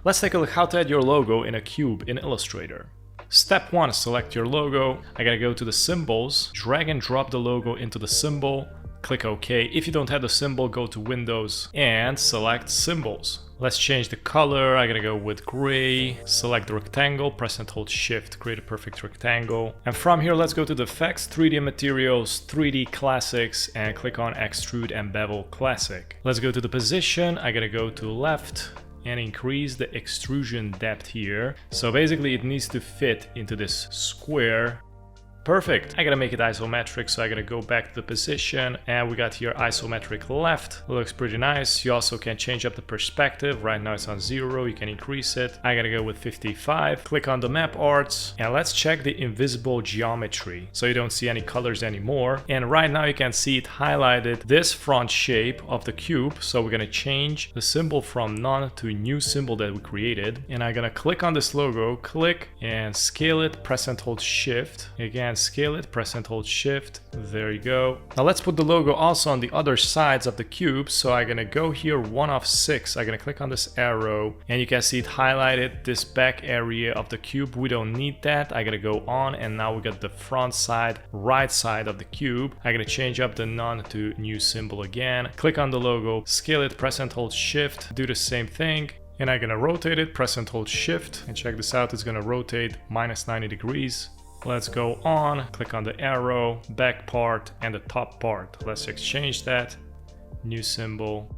Let's take a look how to add your logo in a cube in Illustrator. Step 1, select your logo. I gotta go to the symbols, drag and drop the logo into the symbol, click OK. If you don't have the symbol, go to Windows and select Symbols. Let's change the color. I'm gonna go with gray, select the rectangle, press and hold Shift, create a perfect rectangle. And from here, let's go to the effects, 3D materials, 3D classics, and click on Extrude and Bevel Classic. Let's go to the position. I'm gonna go to left and increase the extrusion depth here. So basically it needs to fit into this square. Perfect. I gotta make it isometric, so I gotta go back to the position, and we got here isometric left. Looks pretty nice. You also can change up the perspective. Right now it's on 0, you can increase it. I gotta go with 55. Click on the map arts, and let's check the invisible geometry, so you don't see any colors anymore. And right now you can see it highlighted this front shape of the cube, so we're gonna change the symbol from none to a new symbol that we created. And I'm gonna click on this logo, click and scale it, press and hold Shift. Again, scale it, press and hold Shift. There you go. Now let's put the logo also on the other sides of the cube. So I'm gonna go here 1 of 6. I'm gonna click on this arrow, and you can see it highlighted this back area of the cube. We don't need that. I gotta go on, and now we got the front side, right side of the cube. I'm gonna change up the none to new symbol again. Click on the logo, scale it, press and hold Shift. Do the same thing. And I'm gonna rotate it, press and hold Shift. And check this out, it's gonna rotate minus 90 degrees. Let's go on, click on the arrow, back part and the top part. Let's exchange that, new symbol,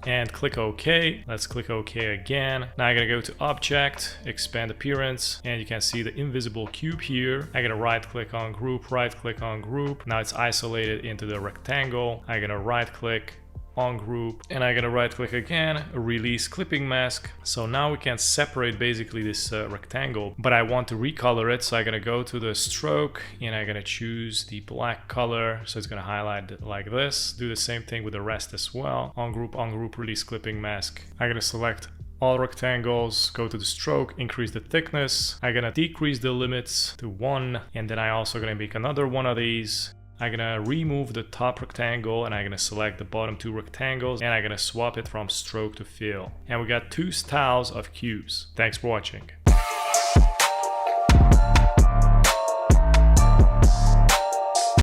and click OK. Let's click OK again. Now I'm gonna go to Object, Expand Appearance, and you can see the invisible cube here. I'm gonna right click on Group, right click on Group. Now it's isolated into the rectangle. I'm gonna right click on group, and I'm gonna right click again, release clipping mask. So now we can separate basically this rectangle, but I want to recolor it, so I'm gonna go to the stroke and I'm gonna choose the black color, so it's gonna highlight it like this. Do the same thing with the rest as well. On group, release clipping mask. I'm gonna select all rectangles, go to the stroke, increase the thickness. I'm gonna decrease the limits to 1, and then I also gonna make another one of these. I'm gonna remove the top rectangle, and I'm gonna select the bottom 2 rectangles, and I'm gonna swap it from stroke to fill. And we got 2 styles of cubes. Thanks for watching.